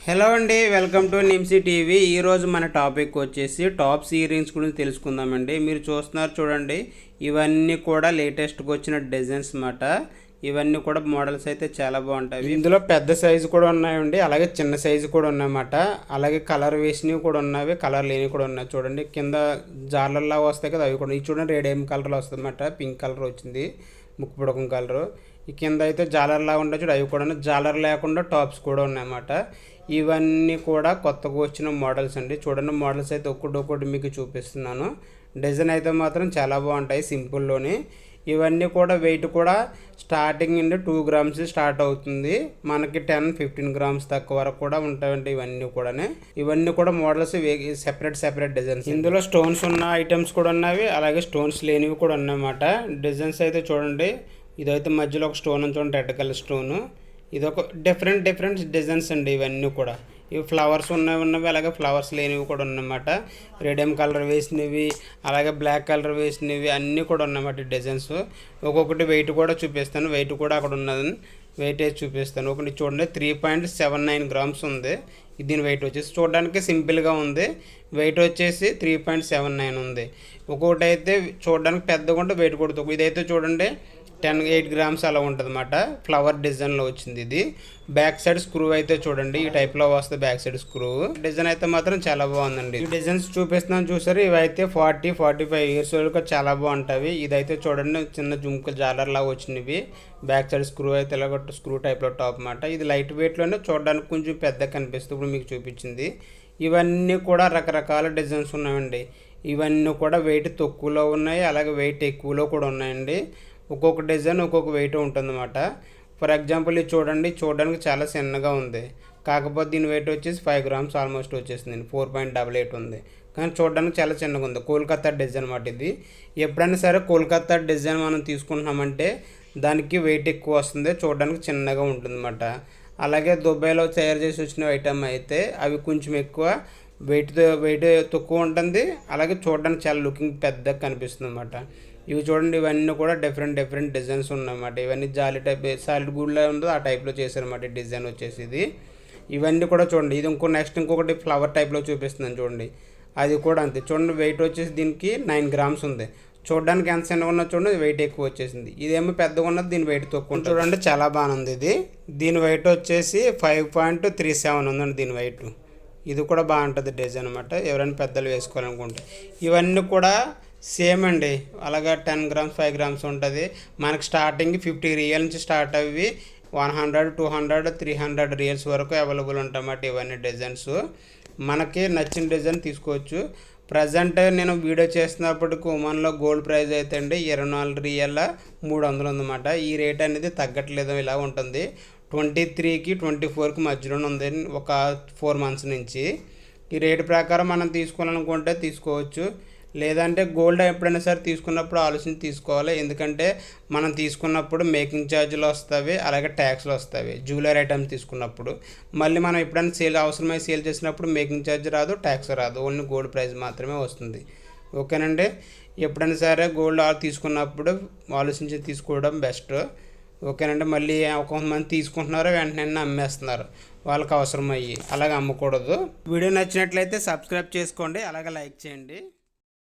Hello అండి, welcome to నిమ్సీ TV. ఈరోజు మన టాపిక్ వచ్చేసి టాప్స్ ఇయర్ రింగ్స్ గురించి తెలుసుకుందామండి. మీరు చూస్తున్నారు చూడండి, ఇవన్నీ కూడా లేటెస్ట్గా వచ్చిన డిజైన్స్ అన్నమాట. ఇవన్నీ కూడా మోడల్స్ అయితే చాలా బాగుంటాయి. ఇందులో పెద్ద సైజు కూడా ఉన్నాయండి, అలాగే చిన్న సైజు కూడా ఉన్నాయన్నమాట. అలాగే కలర్ వేసినవి కూడా ఉన్నవి, కలర్ లేనివి కూడా ఉన్నాయి. చూడండి కింద జాలర్లా వస్తాయి కదా, అవి కూడా. ఇది చూడండి రేడియం కలర్ వస్తుంది అన్నమాట, పింక్ కలర్ వచ్చింది, ముక్కు పుడకం కలరు. ఈ కింద అయితే జాలర్లా ఉండే చూడు, అవి కూడా జాలర్ లేకుండా టాప్స్ కూడా ఉన్నాయన్నమాట. ఇవన్నీ కూడా కొత్తగా వచ్చిన మోడల్స్ అండి. చూడండి మోడల్స్ అయితే ఒక్కటి మీకు చూపిస్తున్నాను. డిజైన్ అయితే మాత్రం చాలా బాగుంటాయి, సింపుల్లోని. ఇవన్నీ కూడా వెయిట్ కూడా స్టార్టింగ్ నుండి 2 గ్రామ్స్ స్టార్ట్ అవుతుంది. మనకి 10-15 గ్రామ్స్ తక్కువ వరకు కూడా ఉంటాయండి ఇవన్నీ కూడా మోడల్స్ సెపరేట్ డిజైన్స్. ఇందులో స్టోన్స్ ఉన్న ఐటమ్స్ కూడా ఉన్నవి, అలాగే స్టోన్స్ లేనివి కూడా ఉన్నాయన్నమాట. డిజైన్స్ అయితే చూడండి, ఇదైతే మధ్యలో ఒక స్టోన్ ఉంది చూడండి, రెడ్ కలర్ స్టోను. ఇది ఒక డిఫరెంట్ డిజైన్స్ అండి. ఇవన్నీ కూడా ఇవి ఫ్లవర్స్ ఉన్నవి, అలాగే ఫ్లవర్స్ లేనివి కూడా ఉన్నమాట. రేడియం కలర్ వేసినవి, అలాగే బ్లాక్ కలర్ వేసినవి అన్నీ కూడా ఉన్నమాట డిజైన్స్. ఒక్కొక్కటి వెయిట్ కూడా చూపిస్తాను, వెయిట్ కూడా అక్కడ ఉన్నది, వెయిట్ వేసి చూపిస్తాను. ఒకటి చూడండి 3.79 గ్రామ్స్ ఉంది. దీని వెయిట్ వచ్చేసి చూడడానికి సింపుల్గా ఉంది, వెయిట్ వచ్చేసి 3.79 ఉంది. ఒక్కొక్కటి అయితే చూడడానికి పెద్దగా ఉంటే వెయిట్ కూడా తక్కువ. ఇదైతే చూడండి 8 గ్రామ్స్ అలా ఉంటుంది అన్నమాట. ఫ్లవర్ డిజైన్లో వచ్చింది ఇది. బ్యాక్ సైడ్ స్క్రూ అయితే చూడండి ఈ టైప్లో వస్తుంది, బ్యాక్ సైడ్ స్క్రూ. డిజైన్ అయితే మాత్రం చాలా బాగుందండి. ఈ డిజైన్స్ చూపిస్తున్నాను చూసారు, ఇవైతే 40-45 ఇయర్స్ వరకు చాలా బాగుంటాయి. ఇదైతే చూడండి చిన్న జుంకు జాలర్ లాగా వచ్చినవి. బ్యాక్ సైడ్ స్క్రూ అయితే ఇలా స్క్రూ టైప్లో టాప్ అన్నమాట. ఇది లైట్ వెయిట్లోనే చూడడానికి కొంచెం పెద్ద కనిపిస్తుంది, ఇప్పుడు మీకు చూపించింది. ఇవన్నీ కూడా రకరకాల డిజైన్స్ ఉన్నాయండి. ఇవన్నీ కూడా వెయిట్ తక్కువలో ఉన్నాయి, అలాగే వెయిట్ ఎక్కువలో కూడా ఉన్నాయండి. ఒక్కొక్క డిజైన్ ఒక్కొక్క వెయిట్ ఉంటుందన్నమాట. ఫర్ ఎగ్జాంపుల్ ఇది చూడండి, చూడడానికి చాలా చిన్నగా ఉంది, కాకపోతే దీని వెయిట్ వచ్చేసి 5 గ్రామ్స్ ఆల్మోస్ట్ వచ్చేసింది, 4.88 ఉంది. కానీ చూడడానికి చాలా చిన్నగా ఉంది. కోల్కతా డిజైన్ అన్నమాట ఇది. ఎప్పుడైనా సరే కోల్కతా డిజైన్ మనం తీసుకుంటున్నామంటే దానికి వెయిట్ ఎక్కువ వస్తుంది, చూడడానికి చిన్నగా ఉంటుందన్నమాట. అలాగే దుబాయ్లో తయారు చేసి వచ్చిన ఐటమ్ అయితే అవి కొంచెం ఎక్కువ వెయిట్ తక్కువ ఉంటుంది, అలాగే చూడడానికి చాలా లుకింగ్ పెద్దగా కనిపిస్తుంది అన్నమాట. ఇవి చూడండి, ఇవన్నీ కూడా డిఫరెంట్ డిజైన్స్ ఉన్నాయన్నమాట. ఇవన్నీ జాలి టైప్ సాలిడ్ గూడ్లో ఉందో ఆ టైప్లో చేశారన్నమాట డిజైన్ వచ్చేసి ఇది. ఇవన్నీ కూడా చూడండి, ఇది ఇంకొకటి ఫ్లవర్ టైప్లో చూపిస్తున్నాను చూడండి, అది కూడా అంతే. చూడండి వెయిట్ వచ్చేసి దీనికి 9 గ్రామ్స్ ఉంది. చూడడానికి ఎంత చిన్నగా ఉన్నది చూడండి, వెయిట్ ఎక్కువ వచ్చేసింది. ఇదేమో పెద్దగా ఉన్నది, దీని వెయిట్ తక్కువ ఉంటుంది. చూడండి చాలా బాగుంది ఇది. దీని వెయిట్ వచ్చేసి 5.37 ఉందండి దీని వెయిట్. ఇది కూడా బాగుంటుంది డిజైన్ అనమాట, ఎవరైనా పెద్దలు వేసుకోవాలనుకుంటే. ఇవన్నీ కూడా సేమ్ అండి, అలాగా 10 గ్రామ్స్ 5 గ్రామ్స్ ఉంటుంది. మనకు స్టార్టింగ్ 50 రియల్ నుంచి స్టార్ట్ అవి 100, 200, 300 రియల్స్ వరకు అవైలబుల్ ఉంటాయన్నమాట. ఇవన్నీ డిజైన్స్ మనకి నచ్చిన డిజైన్ తీసుకోవచ్చు. ప్రజెంట్ నేను వీడియో చేస్తున్నప్పటికి ఉమాన్లో గోల్డ్ ప్రైస్ అయితే అండి 24 రియల్ 300 ఉందన్నమాట. ఈ రేట్ అనేది తగ్గట్లేదు, ఇలా ఉంటుంది. 23కి 24కి మధ్యలోనే ఉంది, ఒక 4 మంత్స్ నుంచి. ఈ రేటు ప్రకారం మనం తీసుకోవాలనుకుంటే తీసుకోవచ్చు, లేదంటే గోల్డ్ ఎప్పుడైనా సరే తీసుకున్నప్పుడు ఆలోచించి తీసుకోవాలి. ఎందుకంటే మనం తీసుకున్నప్పుడు మేకింగ్ ఛార్జీలు వస్తాయి, అలాగే ట్యాక్స్లు వస్తాయి. జ్యువెలరీ ఐటమ్స్ తీసుకున్నప్పుడు మళ్ళీ మనం ఎప్పుడైనా అవసరమై సేల్ చేసినప్పుడు మేకింగ్ ఛార్జ్ రాదు, ట్యాక్స్ రాదు, ఓన్లీ గోల్డ్ ప్రైస్ మాత్రమే వస్తుంది. ఓకేనండి, ఎప్పుడైనా సరే గోల్డ్ తీసుకున్నప్పుడు ఆలోచించి తీసుకోవడం బెస్ట్. ఓకేనండి, మళ్ళీ కొంతమంది తీసుకుంటున్నారు వెంటనే అమ్మేస్తున్నారు, వాళ్ళకి అవసరం అయ్యి అలాగే అమ్మకూడదు. వీడియో నచ్చినట్లయితే సబ్స్క్రైబ్ చేసుకోండి, అలాగే లైక్ చేయండి.